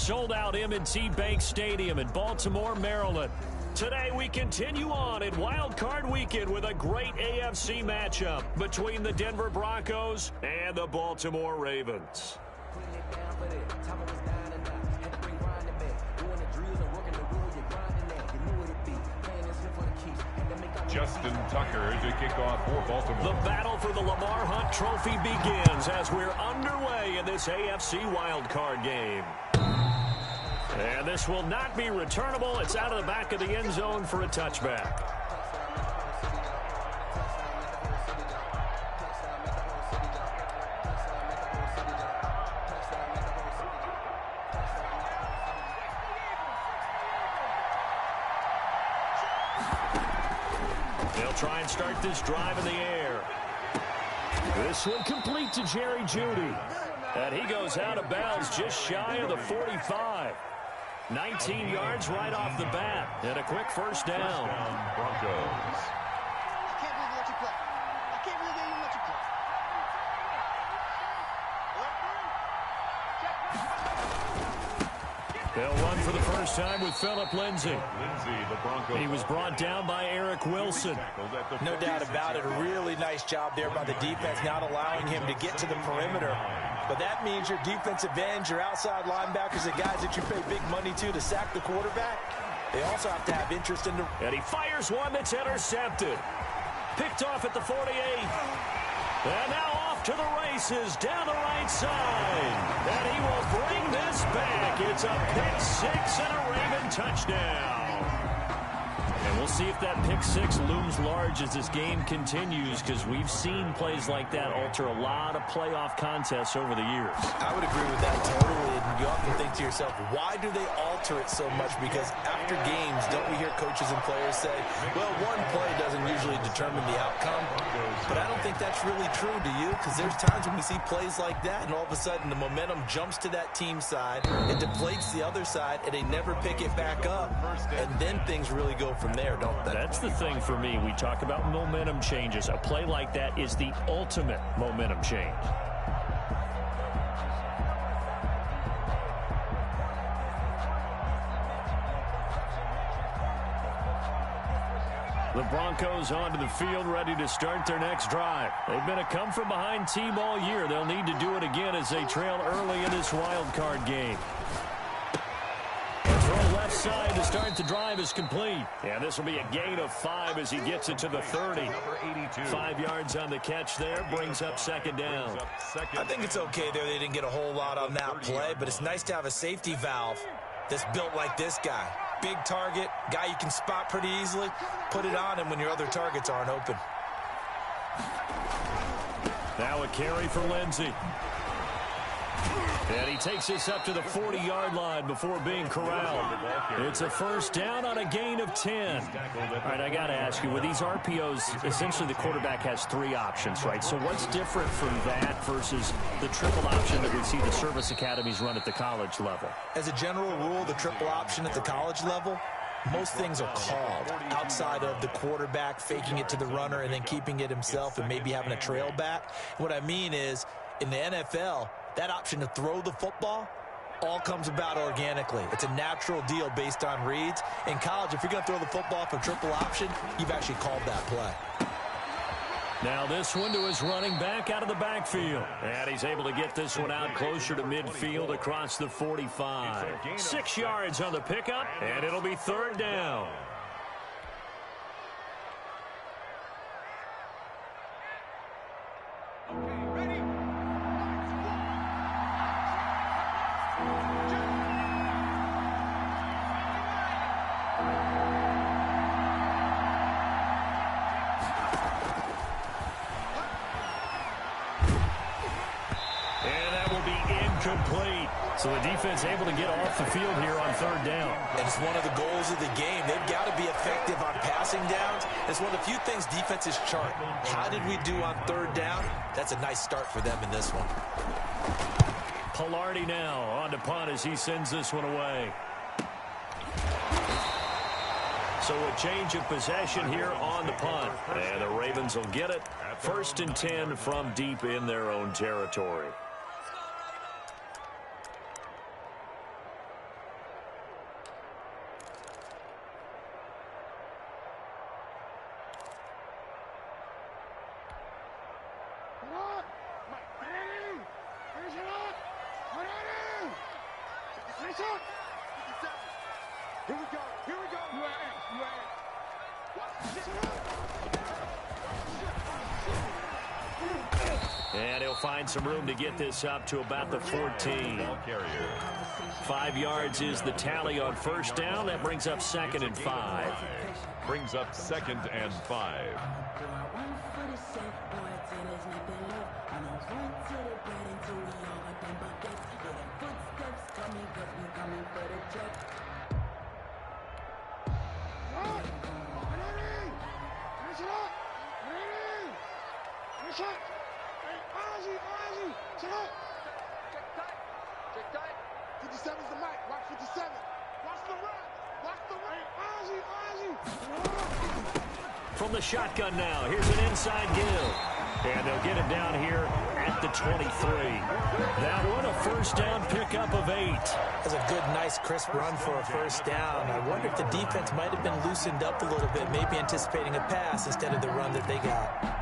sold-out M&T Bank Stadium in Baltimore, Maryland. Today we continue on in Wild Card Weekend with a great AFC matchup between the Denver Broncos and the Baltimore Ravens. Justin Tucker to kick off for Baltimore. The battle for the Lamar Hunt Trophy begins as we're underway in this AFC wildcard game. And this will not be returnable. It's out of the back of the end zone for a touchback. They'll try and start this drive in the air. This one complete to Jerry Jeudy. And he goes out of bounds just shy of the 45. 19 yards right off the bat. And a quick first down. Broncos. They'll run for the first time with Phillip Lindsay. He was brought down by Eric Wilson. No doubt about it. A really nice job there by the defense, not allowing him to get to the perimeter. But that means your defensive ends, your outside linebackers, the guys that you pay big money to sack the quarterback, they also have to have interest in the... And he fires one that's intercepted. Picked off at the 48. And now off to the races down the right side. And he will bring this back. It's a pick six and a Raven touchdown. And we'll see if that pick six looms large as this game continues, because we've seen plays like that alter a lot of playoff contests over the years. I would agree with that totally. And you often think to yourself, why do they alter it so much? Because after games, don't we hear coaches and players say, well, one play doesn't usually determine the outcome. But I don't think that's really true, do you? Because there's times when we see plays like that, and all of a sudden the momentum jumps to that team side, it deflates the other side, and they never pick it back up. And then things really go from there, don't they? That's the thing for me. We talk about momentum changes. A play like that is the ultimate momentum change. The Broncos onto the field, ready to start their next drive. They've been a come-from-behind team all year. They'll need to do it again as they trail early in this wild card game. The throw left side to start the drive is complete. And this will be a gain of 5 as he gets it to the 30. 5 yards on the catch there, brings up second down. I think it's okay there. They didn't get a whole lot on that play, but it's nice to have a safety valve that's built like this guy. Big target, guy you can spot pretty easily. Put it on him when your other targets aren't open. Now a carry for Lindsay. And he takes this up to the 40-yard line before being corralled. It's a first down on a gain of 10. All right, I got to ask you, with these RPOs, essentially the quarterback has 3 options, right? So what's different from that versus the triple option that we see the service academies run at the college level? As a general rule, the triple option at the college level, most things are called outside of the quarterback faking it to the runner and then keeping it himself and maybe having a trail back. What I mean is, in the NFL, that option to throw the football all comes about organically. It's a natural deal based on reads. In college, if you're going to throw the football for triple option, you've actually called that play. Now this one to his running back out of the backfield. And he's able to get this one out closer to midfield across the 45. 6 yards on the pickup, and it'll be third down. Complete. So the defense able to get off the field here on third down. And it's one of the goals of the game. They've got to be effective on passing downs. It's one of the few things defenses chart. How did we do on third down? That's a nice start for them in this one. Pilardi now on to punt as he sends this one away. So a change of possession here on the punt. And the Ravens will get it. 1st and 10 from deep in their own territory. Here we go. Here we go. And he'll find some room to get this up to about the 14. 5 yards is the tally on first down. That brings up 2nd and 5. Brings up 2nd and 5. From the shotgun now, here's an inside give. And they'll get him down here at the 23. That one, a first down pickup of 8. That's a good, nice, crisp run for a first down. I wonder if the defense might have been loosened up a little bit, maybe anticipating a pass instead of the run that they got.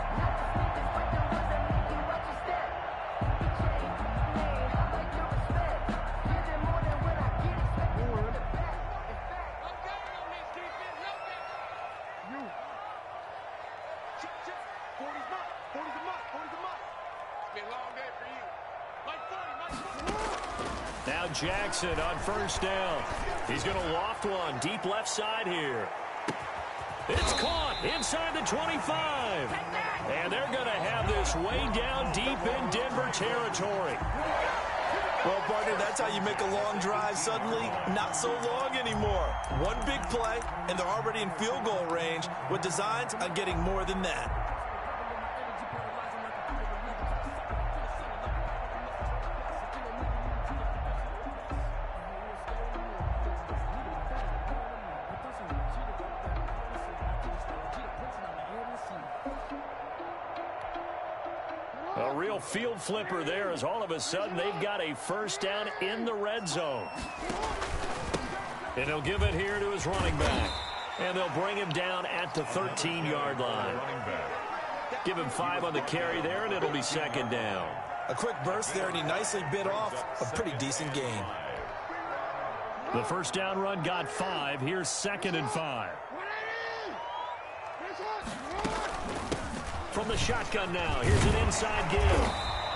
Now Jackson on first down. He's going to loft one deep left side here. It's caught inside the 25. And they're going to have this way down deep in Denver territory. Well, partner, that's how you make a long drive suddenly not so long anymore. One big play, and they're already in field goal range with designs on getting more than that. A real field flipper there as all of a sudden they've got a first down in the red zone. And he'll give it here to his running back. And they'll bring him down at the 13-yard line. Give him 5 on the carry there, and it'll be 2nd down. A quick burst there, and he nicely bit off a pretty decent gain. The first down run got 5. Here's 2nd and 5. From the shotgun now, here's an inside give.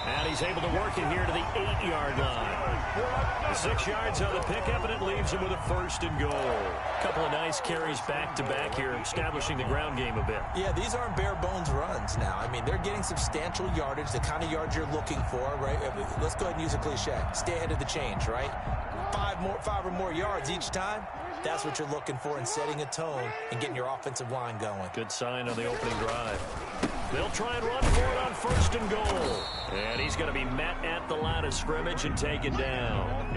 And he's able to work it here to the 8-yard line. 6 yards on the pickup, and it leaves him with a 1st and goal. A couple of nice carries back-to-back here, establishing the ground game a bit. Yeah, these aren't bare-bones runs now. I mean, they're getting substantial yardage, the kind of yards you're looking for, right? Let's go ahead and use a cliche. Stay ahead of the change, right? 5 or more yards each time. That's what you're looking for in setting a tone and getting your offensive line going. Good sign on the opening drive. They'll try and run for it on 1st and goal. And he's going to be met at the line of scrimmage and taken down.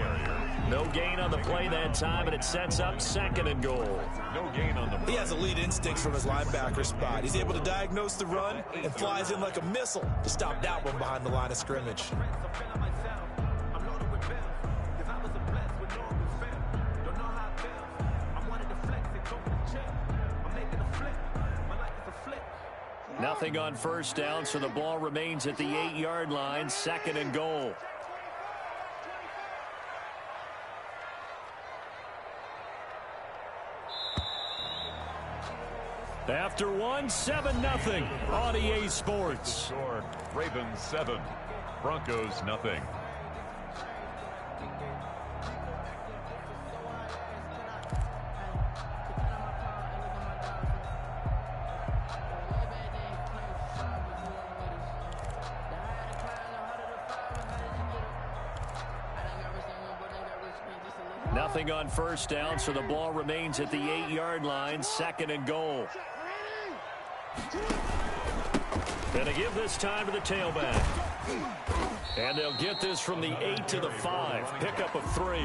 No gain on the play that time, and it sets up 2nd and goal. No gain on the play. He has elite instincts from his linebacker spot. He's able to diagnose the run and flies in like a missile to stop that one behind the line of scrimmage. Nothing on first down, so the ball remains at the 8-yard line, 2nd and goal. After 7-0 on EA Sports. Score, Ravens 7, Broncos nothing. Nothing on first down, so the ball remains at the 8-yard line, 2nd and goal. Gonna give this time to the tailback. And they'll get this from the 8 to the 5. Pickup of 3.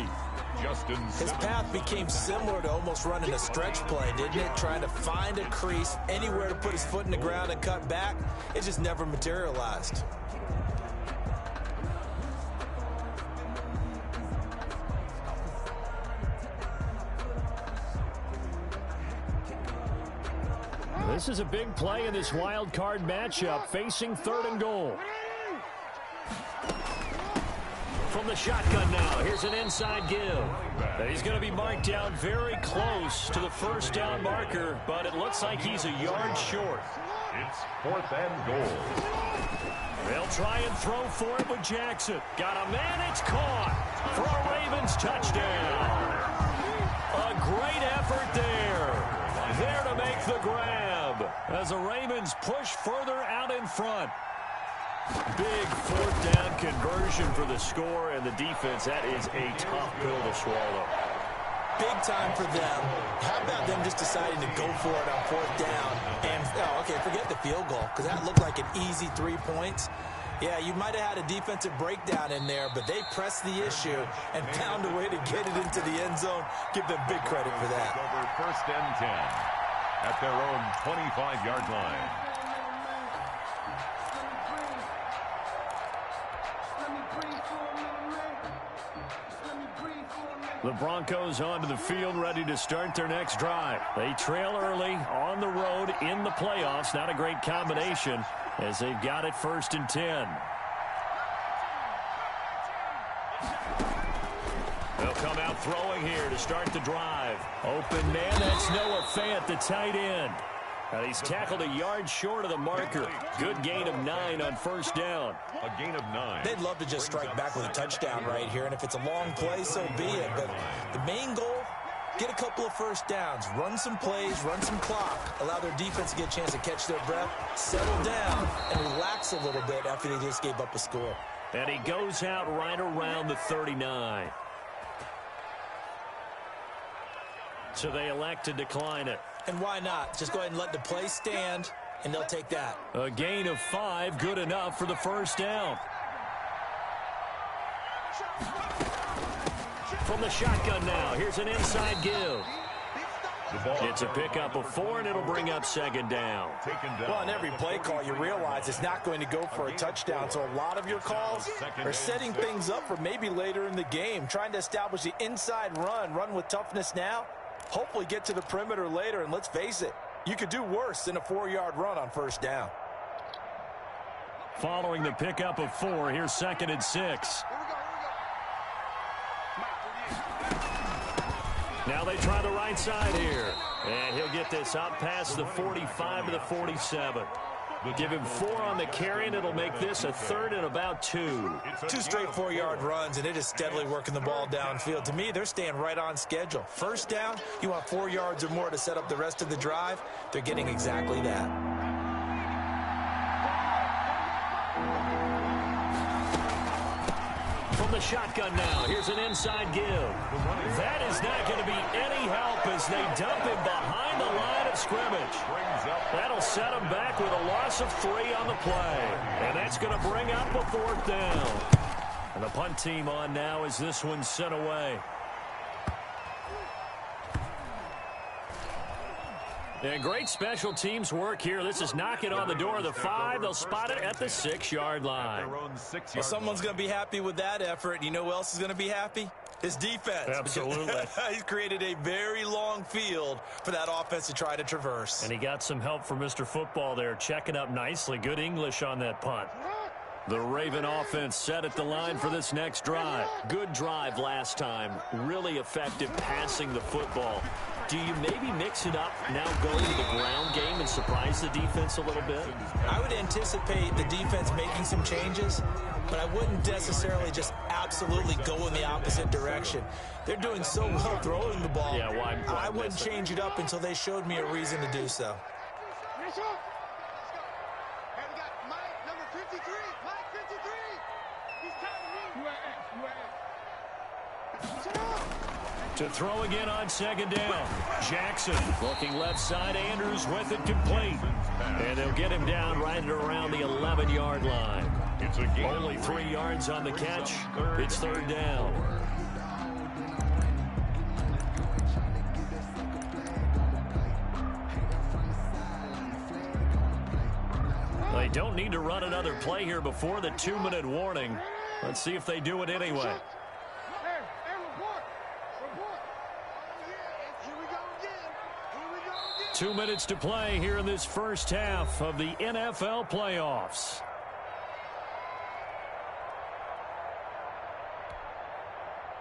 His path became similar to almost running a stretch play, didn't it? Trying to find a crease, anywhere to put his foot in the ground and cut back. It just never materialized. This is a big play in this wild card matchup, facing 3rd and goal. From the shotgun now, here's an inside give. He's going to be marked down very close to the first down marker, but it looks like he's a yard short. It's 4th and goal. They'll try and throw for it with Jackson. Got a man, it's caught for a Ravens touchdown. A great effort there. There to make the grab as the Ravens push further out in front. Big 4th down conversion for the score, and the defense, that is a tough pill to swallow. Big time for them. How about them just deciding to go for it on 4th down? And, okay, forget the field goal, because that looked like an easy 3 points. Yeah, you might have had a defensive breakdown in there, but they pressed the issue and found a way to get it into the end zone. Give them big credit for that. Over 1st and 10 at their own 25-yard line. The Broncos onto the field, ready to start their next drive. They trail early on the road in the playoffs. Not a great combination as they've got it 1st and 10. They'll come out throwing here to start the drive. Open man, that's Noah Fant, the tight end. And he's tackled a yard short of the marker. Good gain of 9 on 1st down. A gain of 9. They'd love to just strike back with a touchdown right here, and if it's a long play, so be it. But the main goal, get a couple of 1st downs, run some plays, run some clock, allow their defense to get a chance to catch their breath, settle down, and relax a little bit after they just gave up a score. And he goes out right around the 39. So they elect to decline it. And why not? Just go ahead and let the play stand, and they'll take that. A gain of 5, good enough for the 1st down. From the shotgun now, here's an inside give. It's a pickup of 4, and it'll bring up 2nd down. Well, on every play call, you realize it's not going to go for a touchdown, so a lot of your calls are setting things up for maybe later in the game, trying to establish the inside run with toughness now, hopefully get to the perimeter later, and let's face it, you could do worse than a 4-yard run on 1st down. Following the pickup of 4, here's 2nd and 6. Now they try the right side here. And he'll get this out past the 45 to the 47. Give him 4 on the carry, and it'll make this a 3rd and about 2. 2 straight 4-yard runs, and it is steadily working the ball downfield. To me, they're staying right on schedule. 1st down, you want 4 yards or more to set up the rest of the drive. They're getting exactly that. From the shotgun now, here's an inside give. That is not going to be any help as they dump him behind the line of scrimmage. That'll set him back with a loss of 3 on the play. And that's going to bring up a 4th down. And the punt team on now as this one's sent away. And great special teams work here. This is knocking on the door of the 5. They'll spot it at the 6-yard line. Well, someone's going to be happy with that effort. You know who else is going to be happy? His defense. Absolutely. He's created a very long field for that offense to try to traverse. And he got some help from Mr. Football there, checking up nicely. Good English on that punt. The Raven offense set at the line for this next drive. Good drive last time. Really effective passing the football. Do you maybe mix it up now, go to the ground game and surprise the defense a little bit? I would anticipate the defense making some changes, but I wouldn't necessarily just absolutely go in the opposite direction. They're doing so well throwing the ball. Yeah, why I wouldn't change it up until they showed me a reason to do so. To throw again on 2nd down. Jackson looking left side. Andrews with it complete. And they'll get him down right at around the 11-yard line. Only 3 yards on the catch. It's 3rd down. They don't need to run another play here before the 2-minute warning. Let's see if they do it anyway. 2 minutes to play here in this first half of the NFL playoffs.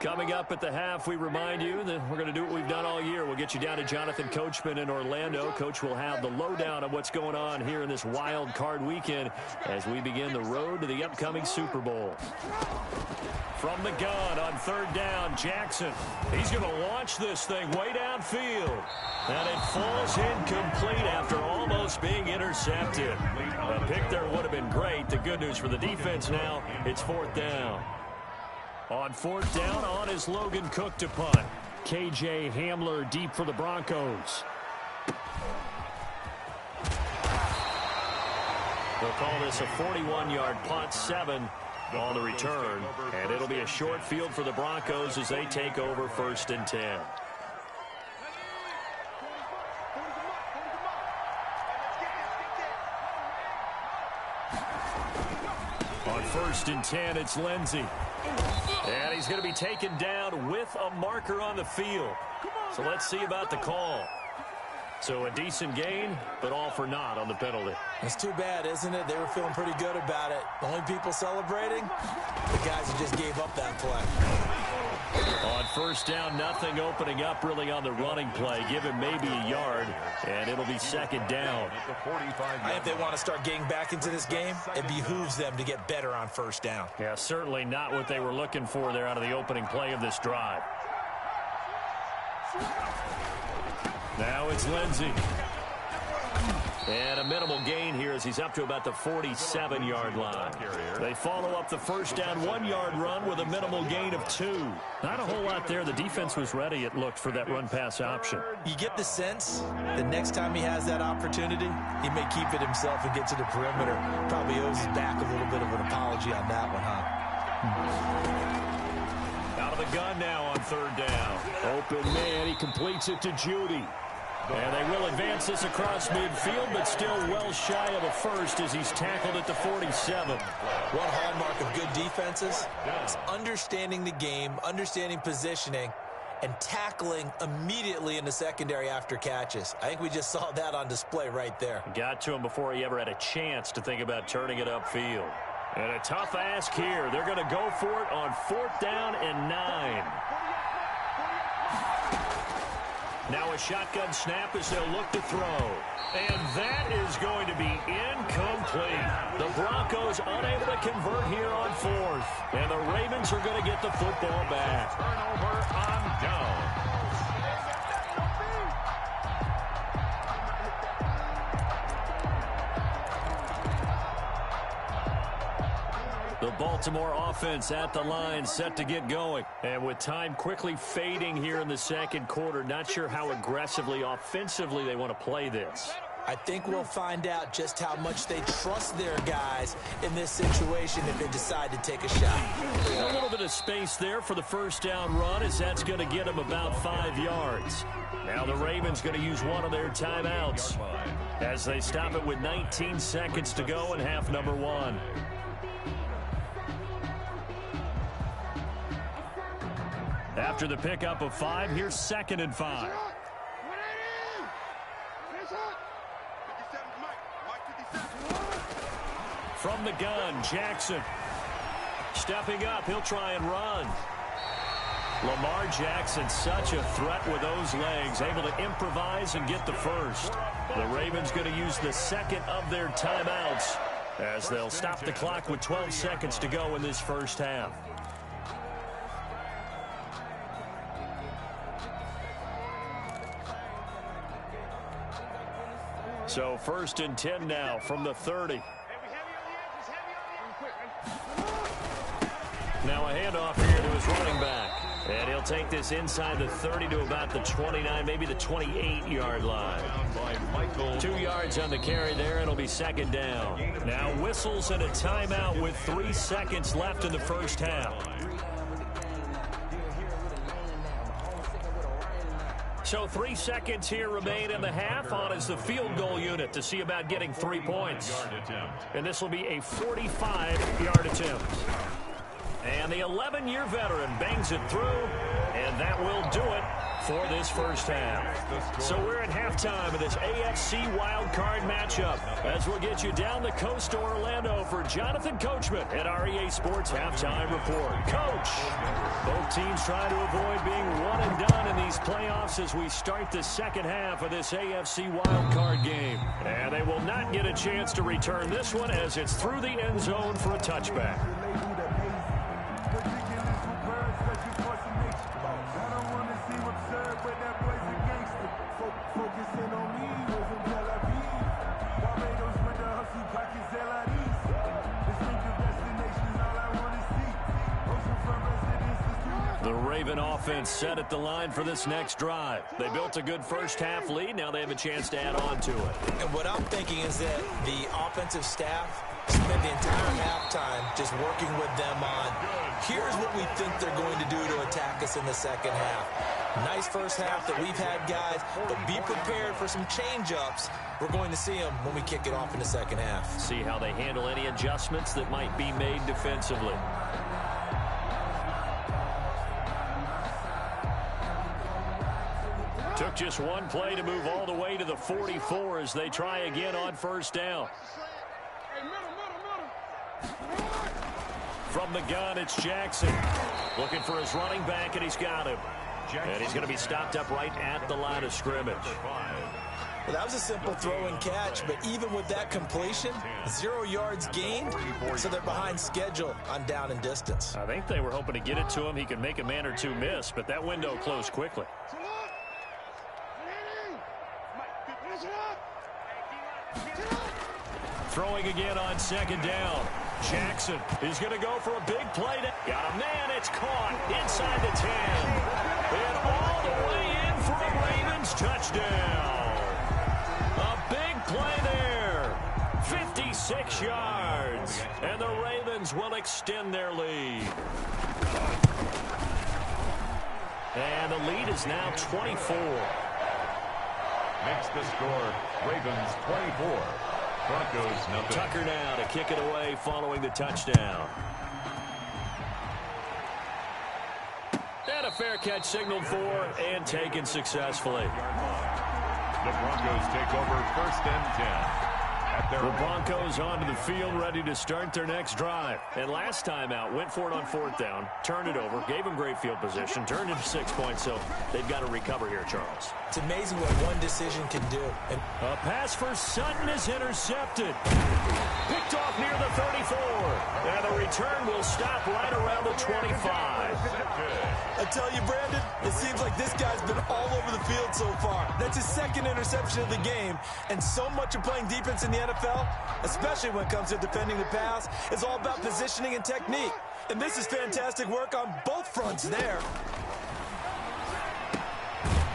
Coming up at the half, we remind you that we're going to do what we've done all year. We'll get you down to Jonathan Coachman in Orlando. Coach will have the lowdown on what's going on here in this wild card weekend as we begin the road to the upcoming Super Bowl. From the gun on third down, Jackson. He's going to launch this thing way downfield. And it falls incomplete after almost being intercepted. A pick there would have been great. The good news for the defense now, it's fourth down. On fourth down, on is Logan Cook to punt. KJ Hamler deep for the Broncos. They'll call this a 41-yard punt, 7 on the return. And it'll be a short field for the Broncos as they take over first and 10. On first and 10, it's Lindsey. And he's going to be taken down with a marker on the field. So let's see about the call. So a decent gain, but all for naught on the penalty. It's too bad, isn't it? They were feeling pretty good about it. The only people celebrating, the guys who just gave up that play. On first down, nothing opening up really on the running play. Give him maybe a yard, and it'll be second down. I think they want to start getting back into this game. It behooves them to get better on first down. Yeah, certainly not what they were looking for there out of the opening play of this drive. Now it's Lindsey. And a minimal gain here as he's up to about the 47-yard line. They follow up the first down 1-yard run with a minimal gain of 2. Not a whole lot there. The defense was ready, it looked, for that run-pass option. You get the sense the next time he has that opportunity, he may keep it himself and get to the perimeter. Probably owes his back a little bit of an apology on that one, huh? Out of the gun now on third down. Open man, he completes it to Judy. And they will advance this across midfield, but still well shy of a first as he's tackled at the 47. One hallmark of good defenses is understanding the game, understanding positioning, and tackling immediately in the secondary after catches. I think we just saw that on display right there. Got to him before he ever had a chance to think about turning it upfield. And a tough ask here. They're going to go for it on fourth down and 9. Now a shotgun snap as they'll look to throw. And that is going to be incomplete. The Broncos unable to convert here on fourth. And the Ravens are going to get the football back. Turnover on down. The Baltimore offense at the line, set to get going. And with time quickly fading here in the second quarter, not sure how aggressively, offensively they want to play this. I think we'll find out just how much they trust their guys in this situation if they decide to take a shot. A little bit of space there for the first down run as that's going to get them about 5 yards. Now the Ravens going to use one of their timeouts as they stop it with 19 seconds to go in half number 1. After the pickup of 5, here's second and 5. From the gun, Jackson. Stepping up, he'll try and run. Lamar Jackson, such a threat with those legs, able to improvise and get the first. The Ravens going to use the second of their timeouts as they'll stop the clock with 12 seconds to go in this first half. So first and 10 now from the 30. Now a handoff here to his running back. And he'll take this inside the 30 to about the 29, maybe the 28-yard line. 2 yards on the carry there, and it'll be second down. Now whistles and a timeout with 3 seconds left in the first half. So 3 seconds here remain in the half. On is the field goal unit to see about getting 3 points. And this will be a 45-yard attempt. And the 11-year veteran bangs it through, and that will do it for this first half. So we're at halftime of this AFC wildcard matchup as we'll get you down the coast to Orlando for Jonathan Coachman at our EA Sports Halftime Report. Coach, both teams trying to avoid being one and done in these playoffs as we start the second half of this AFC wildcard game. And they will not get a chance to return this one as it's through the end zone for a touchback. The Raven offense set at the line for this next drive. They built a good first half lead. Now they have a chance to add on to it. And what I'm thinking is that the offensive staff spent the entire halftime just working with them on, here's what we think they're going to do to attack us in the second half. Nice first half that we've had, guys, but be prepared for some change-ups. We're going to see them when we kick it off in the second half. See how they handle any adjustments that might be made defensively. Took just one play to move all the way to the 44 as they try again on first down. From the gun, it's Jackson. Looking for his running back, and he's got him. And he's going to be stopped up right at the line of scrimmage. Well, that was a simple throw and catch, but even with that completion, 0 yards gained, so they're behind schedule on down and distance. I think they were hoping to get it to him. He could make a man or two miss, but that window closed quickly. Throwing again on second down. Jackson is going to go for a big play. Got a man. It's caught inside the 10. And all the way in for a Ravens touchdown. A big play there. 56 yards. And the Ravens will extend their lead. And the lead is now 24. Makes the score Ravens 24. Broncos nothing. Tucker now to kick it away following the touchdown. And a fair catch signaled for and taken successfully. The Broncos take over first and 10. The Broncos onto the field ready to start their next drive. And last time out, went for it on fourth down, turned it over, gave them great field position, turned it to 6 points, so they've got to recover here, Charles. It's amazing what one decision can do. And a pass for Sutton is intercepted. Picked off near the 34. And the return will stop right around the 25. I tell you, Brandon, it seems like this guy's been all over the field so far. That's his second interception of the game. And so much of playing defense in the NFL, especially when it comes to defending the pass, is all about positioning and technique. And this is fantastic work on both fronts there.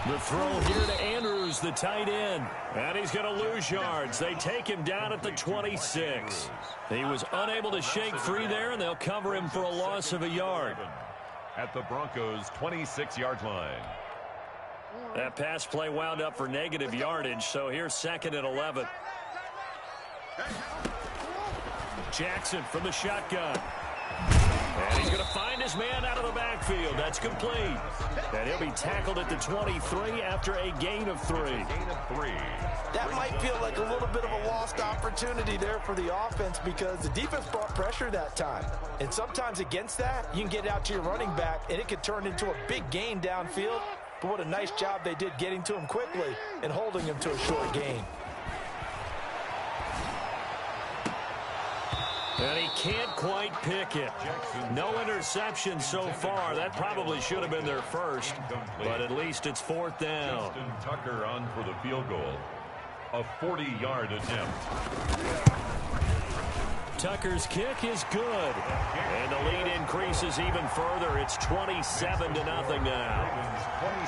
The throw here to Andrews, the tight end. And he's going to lose yards. They take him down at the 26. He was unable to shake free there, and they'll cover him for a loss of a yard. At the Broncos' 26-yard line. That pass play wound up for negative yardage, so here's second and 11. Jackson from the shotgun. And he's going to find his man out of the backfield. That's complete. And he'll be tackled at the 23 after a gain of 3. That might feel like a little bit of a lost opportunity there for the offense because the defense brought pressure that time. And sometimes against that, you can get out to your running back, and it could turn into a big gain downfield. But what a nice job they did getting to him quickly and holding him to a short gain. And he can't quite pick it. No interception so far. That probably should have been their first, but at least it's fourth down. Justin Tucker on for the field goal. A 40-yard attempt. Tucker's kick is good. And the lead increases even further. It's 27-0 now.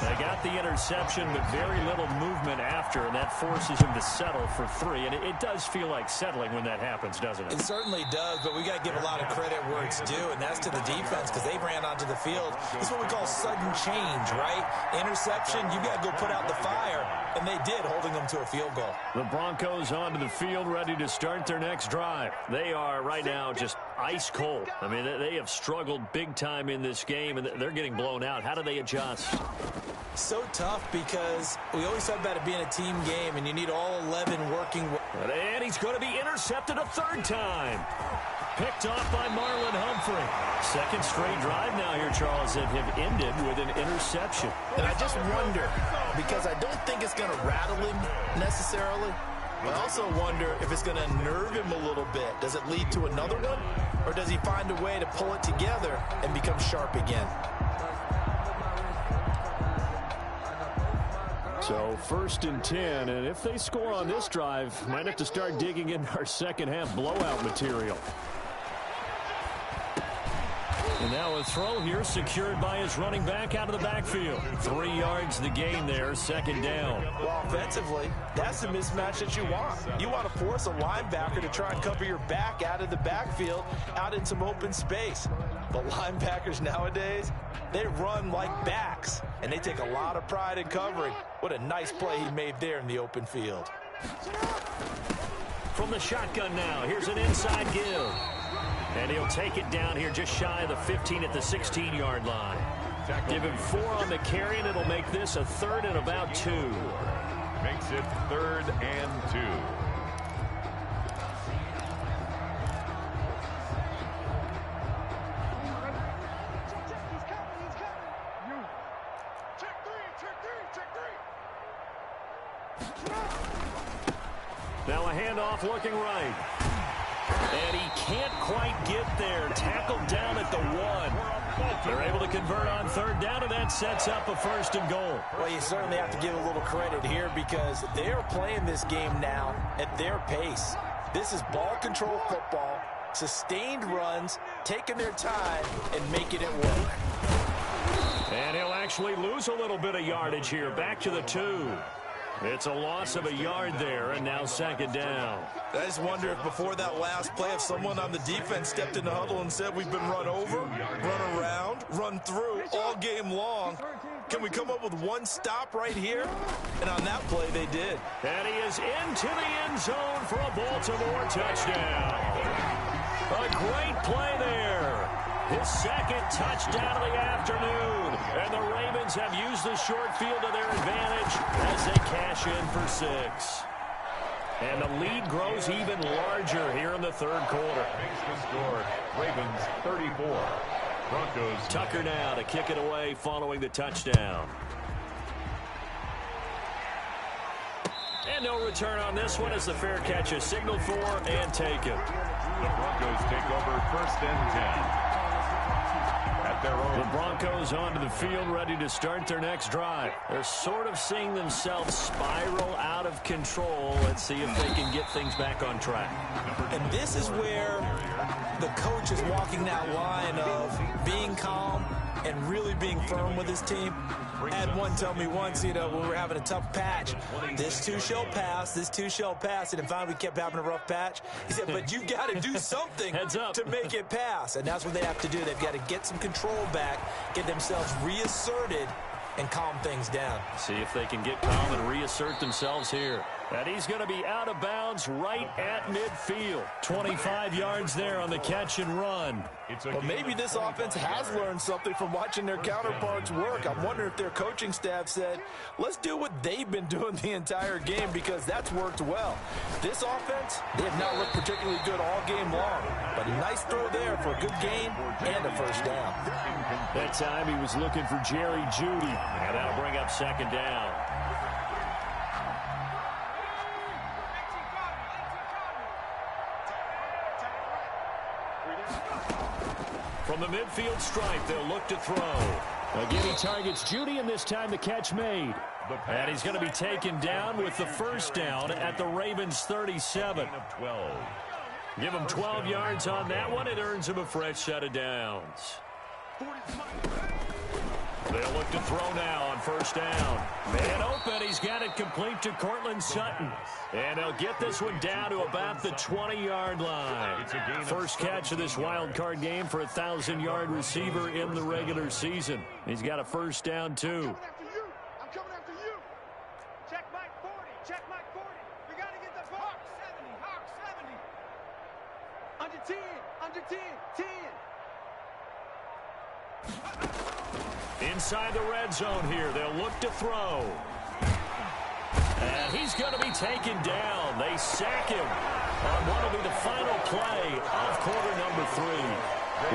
They got the interception, but very little movement after, and that forces him to settle for 3. And it does feel like settling when that happens, doesn't it? It certainly does, but we got to give a lot of credit where it's due, and that's to the defense because they ran onto the field. This is what we call sudden change, right? Interception, you got to go put out the fire, and they did, holding them to a field goal. The Broncos onto the field ready to start their next drive. They are right now just ice cold. I mean, they have struggled big time in this game, and they're getting blown out. How do they adjust? So tough because we always talk about it being a team game, and you need all 11 working. And he's going to be intercepted a third time. Picked off by Marlon Humphrey. Second straight drive now here, Charles, that have ended with an interception. And I just wonder, because I don't think it's going to rattle him necessarily, but I also wonder if it's going to nerve him a little bit. Does it lead to another one, or does he find a way to pull it together and become sharp again? So 1st and 10, and if they score on this drive, might have to start digging in our second half blowout material. And now a throw here secured by his running back out of the backfield. 3 yards the gain there, second down. Well, offensively, that's the mismatch that you want. You want to force a linebacker to try and cover your back out of the backfield, out in some open space. But linebackers nowadays, they run like backs, and they take a lot of pride in covering. What a nice play he made there in the open field. From the shotgun now, here's an inside give. And he'll take it down here just shy of the 15 at the 16-yard line. Give him 4 on the carry, and it'll make this a 3rd and about 2. Makes it 3rd and 2. Now a handoff looking right. And he can't quite get there. Tackled down at the 1. They're able to convert on 3rd down, and that sets up a 1st and goal. Well, you certainly have to give a little credit here because they are playing this game now at their pace. This is ball control football, sustained runs, taking their time, and making it work. And he'll actually lose a little bit of yardage here. Back to the 2. It's a loss of a yard there, and now 2nd down. I just wonder if before that last play, if someone on the defense stepped in the huddle and said, we've been run over, run around, run through all game long. Can we come up with one stop right here? And on that play, they did. And he is into the end zone for a Baltimore touchdown. A great play there. His 2nd touchdown of the afternoon. And the Ravens have used the short field to their advantage as they cash in for 6. And the lead grows even larger here in the 3rd quarter. Makes the score. Ravens 34. Broncos. Tucker now to kick it away following the touchdown. And no return on this one as the fair catch is signaled for and taken. The Broncos take over 1st and 10. The Broncos onto the field ready to start their next drive. They're sort of seeing themselves spiral out of control. Let's see if they can get things back on track. And this is where the coach is walking that line of being calm and really being firm with his team. I had one tell me once, when we were having a tough patch, this too shall pass, this too shall pass. And finally we kept having a rough patch. He said, but you got to do something to make it pass. And that's what they have to do. They've got to get some control back, get themselves reasserted, and calm things down. See if they can get calm and reassert themselves here. And he's going to be out of bounds right at midfield. 25 yards there on the catch and run. Well, maybe this offense has learned something from watching their counterparts work. I'm wondering if their coaching staff said, let's do what they've been doing the entire game because that's worked well. This offense, they have not looked particularly good all game long. But a nice throw there for a good gain and a 1st down. That time he was looking for Jerry Jeudy. And that'll bring up 2nd down. From the midfield stripe, they'll look to throw. Again, he targets Jeudy, and this time the catch made. And he's going to be taken down with the 1st down at the Ravens 37. Give him 12 yards on that one. It earns him a fresh set of downs. They'll look to throw now on 1st down. Man open. He's got it complete to Cortland Sutton. And they'll get this one down to about the 20-yard line. First catch of this wild card game for a 1,000-yard receiver in the regular season. He's got a 1st down, too. I'm coming after you. Check Mike 40. Check Mike 40. We got to get the ball. Hawk 70. Hawk 70. Under 10. Under 10. 10. Inside the red zone here. They'll look to throw. And he's going to be taken down. They sack him on what will be the final play of quarter number 3.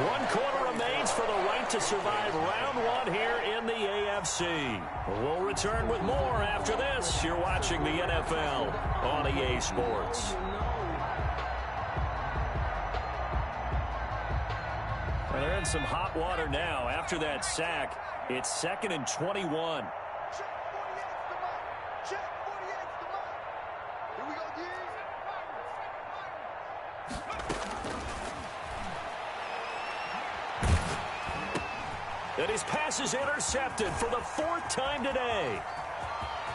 1 quarter remains for the right to survive round 1 here in the AFC. We'll return with more after this. You're watching the NFL on EA Sports. They're in some hot water now. After that sack, it's 2nd and 21. And his pass is intercepted for the 4th time today.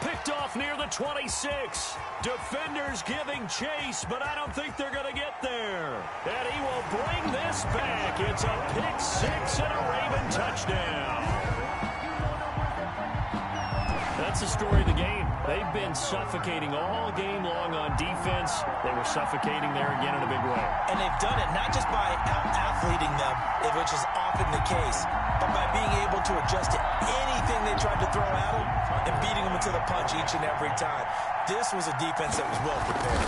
Picked off near the 26. Defenders giving chase, but I don't think they're going to get there. And he will bring this back. It's a pick 6 and a Raven touchdown. That's the story of the game. They've been suffocating all game long on defense. They were suffocating there again in a big way. And they've done it not just by out-athleting them, which is often the case, but by being able to adjust to anything they tried to throw at them and beating them into the punch each and every time. This was a defense that was well prepared.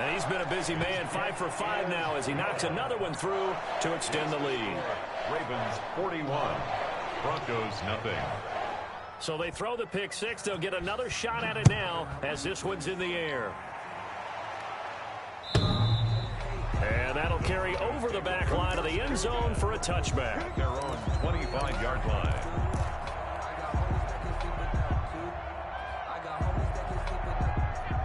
And he's been a busy man, 5 for 5 now as he knocks another one through to extend the lead. Ravens 41, Broncos nothing. So they throw the pick 6. They'll get another shot at it now as this one's in the air. And that'll carry over the back line of the end zone for a touchback. At their own 25-yard line.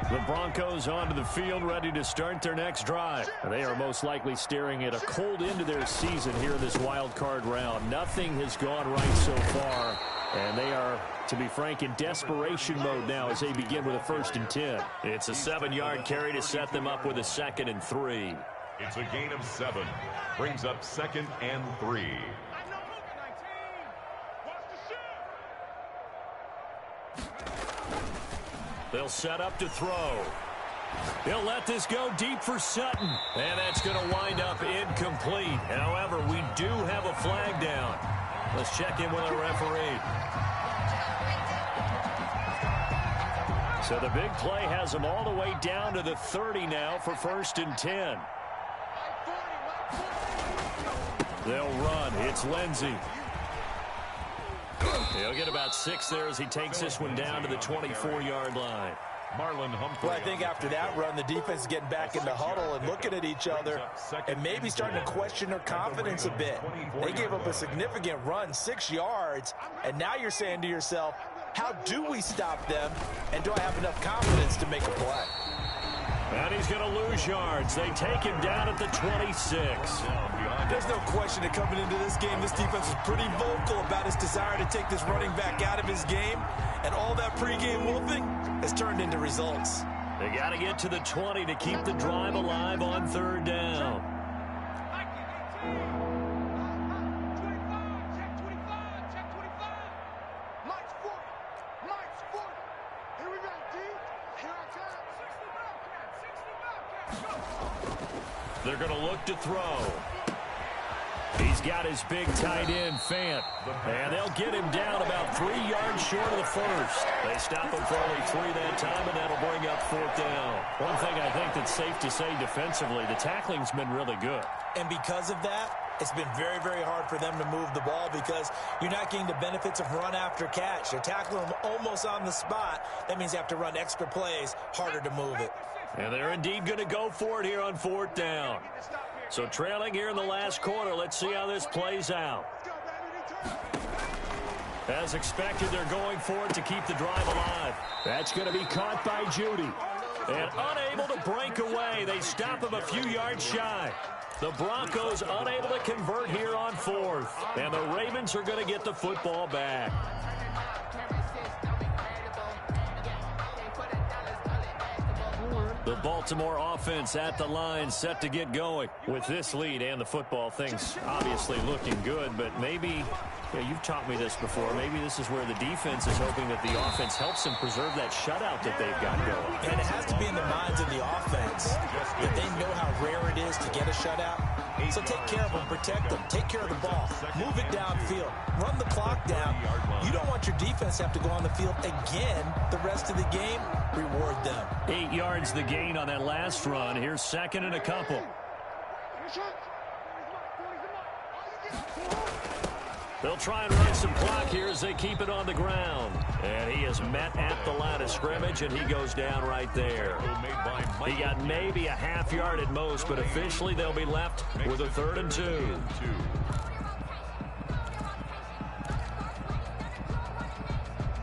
The Broncos onto the field, ready to start their next drive. They are most likely staring at a cold end to their season here in this wild card round. Nothing has gone right so far, and they are, to be frank, in desperation mode now as they begin with a 1st and 10. It's a 7-yard carry to set them up with a 2nd and 3. It's a gain of 7. Brings up 2nd and 3. They'll set up to throw. They'll let this go deep for Sutton. And that's going to wind up incomplete. However, we do have a flag down. Let's check in with our referee. So the big play has them all the way down to the 30 now for 1st and 10. They'll run. It's Lindsey. He'll get about 6 there as he takes this one down to the 24-yard line. Marlon Humphrey. Well, I think after that run, the defense is getting back in the huddle and looking at each other and maybe starting to question their confidence a bit. They gave up a significant run, 6 yards, and now you're saying to yourself, how do we stop them, and do I have enough confidence to make a play? And he's going to lose yards. They take him down at the 26. There's no question that coming into this game, this defense is pretty vocal about its desire to take this running back out of his game. And all that pregame wolfing has turned into results. They got to get to the 20 to keep the drive alive on 3rd down. They're going to look to throw. He's got his big tight end, Fant. And they'll get him down about 3 yards short of the 1st. They stop him for only 3 that time, and that'll bring up 4th down. One thing I think that's safe to say defensively, the tackling's been really good. And because of that, it's been very, very hard for them to move the ball because you're not getting the benefits of run after catch. They're tackling them almost on the spot. That means they have to run extra plays, harder to move it. And they're indeed going to go for it here on 4th down. So trailing here in the last quarter, let's see how this plays out. As expected, they're going for it to keep the drive alive. That's going to be caught by Judy. And unable to break away. They stop him a few yards shy. The Broncos unable to convert here on 4th. And the Ravens are going to get the football back. The The Baltimore offense at the line, set to get going. With this lead and the football, things obviously looking good, but maybe, you've taught me this before, maybe this is where the defense is hoping that the offense helps them preserve that shutout that they've got going. And it has to be in the minds of the offense that they know how rare it is to get a shutout. So take care of them, protect them, take care of the ball, move it downfield, run the clock down. You don't want your defense to have to go on the field again the rest of the game. Reward them. 8 yards the gain on that last run. Here's second and a couple. They'll try and run some clock here as they keep it on the ground. And he is met at the line of scrimmage, and he goes down right there. He got maybe a half yard at most, but officially they'll be left with a 3rd and 2.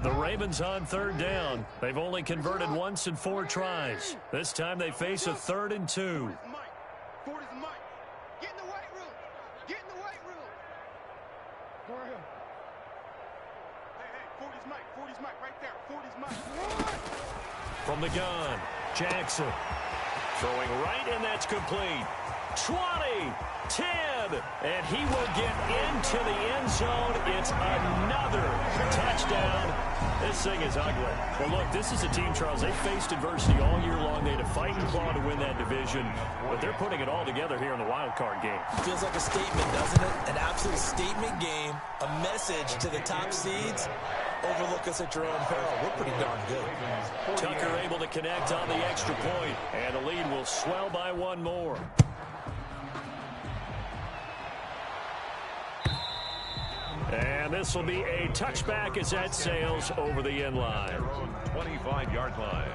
The Ravens on 3rd down. They've only converted once in 4 tries. This time they face a 3rd and 2. From the gun, Jackson throwing right, and that's complete. 20, 10, and he will get into the end zone. It's another touchdown. This thing is ugly. Well, look, this is a team, Charles, they faced adversity all year long. They had to fight and claw to win that division, but they're putting it all together here in the wild card game. Feels like a statement, doesn't it? An absolute statement game, a message to the top seeds. Overlook us at your own peril. We're pretty darn good. Tucker able to connect on the extra point, and the lead will swell by 1 more. And this will be a touchback as that sails over the end line. 25-yard line.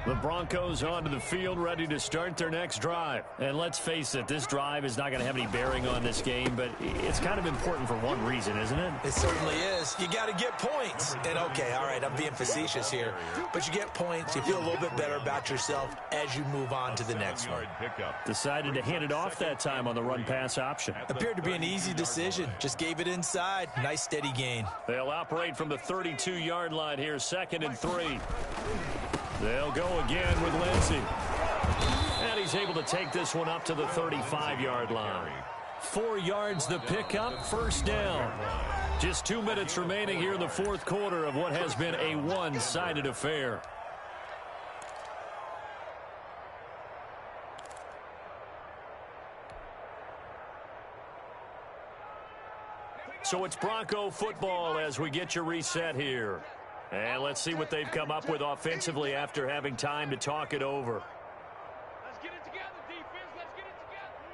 The Broncos onto the field, ready to start their next drive. And let's face it, this drive is not going to have any bearing on this game, but it's kind of important for one reason, isn't it? It certainly is. You got to get points. And okay, all right, I'm being facetious here, but you get points, you feel a little bit better about yourself as you move on to the next one. Decided to hand it off that time on the run-pass option. Appeared to be an easy decision. Just gave it inside. Nice steady gain. They'll operate from the 32-yard line here, 2nd and 3. They'll go again with Lindsey. And he's able to take this one up to the 35-yard line. 4 yards the pickup, 1st down. Just 2 minutes remaining here in the 4th quarter of what has been a one-sided affair. So it's Bronco football as we get you reset here. And let's see what they've come up with offensively after having time to talk it over. Let's get it together, defense. Let's get it together.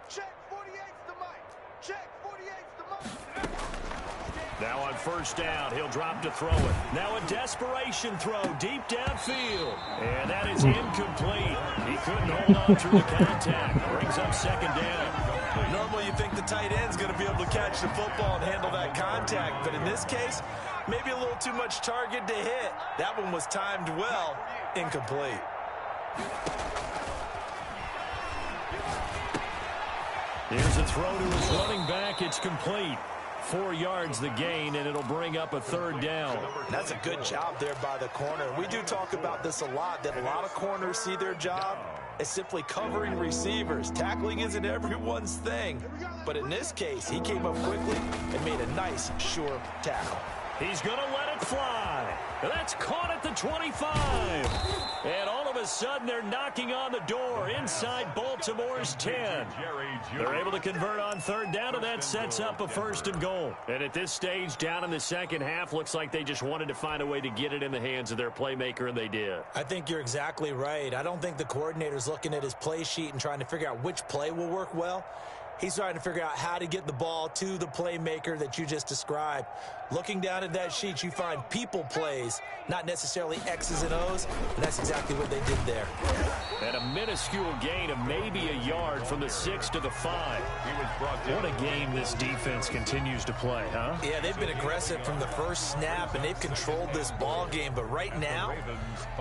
Check 48's the mic. Check 48's the mic. Now on 1st down, he'll drop to throw it. Now a desperation throw deep downfield. And that is incomplete. He couldn't hold on through the contact. Brings up 2nd down. Normally you think the tight end's going to be able to catch the football and handle that contact, but in this case, maybe a little too much target to hit. That one was timed well. Incomplete. Here's a throw to his running back. It's complete. 4 yards the gain, and it'll bring up a 3rd down. That's a good job there by the corner. We do talk about this a lot, that a lot of corners see their job as simply covering receivers. Tackling isn't everyone's thing. But in this case, he came up quickly and made a nice, sure tackle. He's going to let it fly. That's caught at the 25. And all of a sudden, they're knocking on the door inside Baltimore's 10. They're able to convert on 3rd down, and that sets up a 1st and goal. And at this stage, down in the 2nd half, looks like they just wanted to find a way to get it in the hands of their playmaker, and they did. I think you're exactly right. I don't think the coordinator's looking at his play sheet and trying to figure out which play will work well. He's trying to figure out how to get the ball to the playmaker that you just described. Looking down at that sheet, you find people plays, not necessarily X's and O's, and that's exactly what they did there. And a minuscule gain of maybe a yard from the 6 to the 5. What a game this defense continues to play, huh? Yeah, they've been aggressive from the first snap, and they've controlled this ball game. But right now,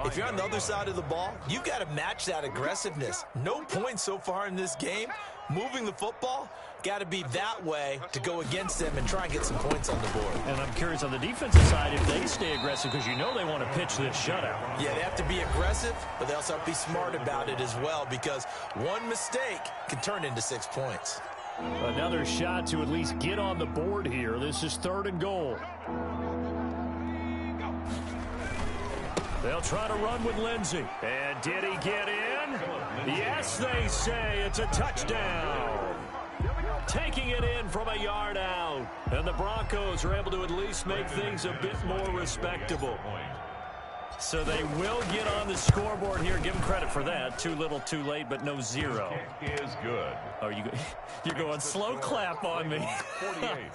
if you're on the other side of the ball, you've got to match that aggressiveness. No points so far in this game. Moving the football, got to be that way to go against them and try and get some points on the board. And I'm curious on the defensive side if they stay aggressive, because you know they want to pitch this shutout. Yeah, they have to be aggressive, but they also have to be smart about it as well, because one mistake can turn into 6 points. Another shot to at least get on the board here. This is 3rd and goal. They'll try to run with Lindsey. And did he get in? Yes, they say it's a touchdown. Taking it in from a yard out. And the Broncos are able to at least make things a bit more respectable. So they will get on the scoreboard here. Give them credit for that. Too little, too late, but no zero. Kick is good. Oh, you're going slow clap on me. 48.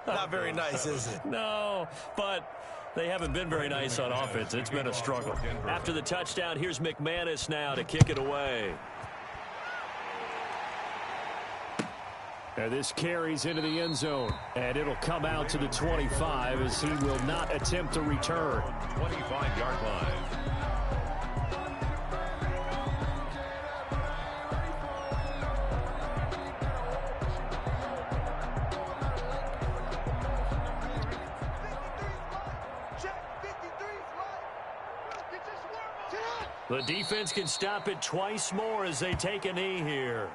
Not very nice, is it? No, but they haven't been very nice on offense. It's been a struggle. After the touchdown, here's McManus now to kick it away. And this carries into the end zone. And it'll come out to the 25 as he will not attempt to return. 25-yard line. The defense can stop it twice more as they take a knee here.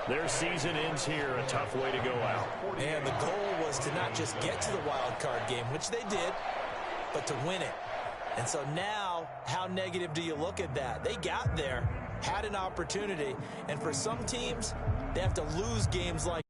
Their season ends here. A tough way to go out. And the goal was to not just get to the wild card game, which they did, but to win it. And so now, how negative do you look at that? They got there, had an opportunity, and for some teams, they have to lose games like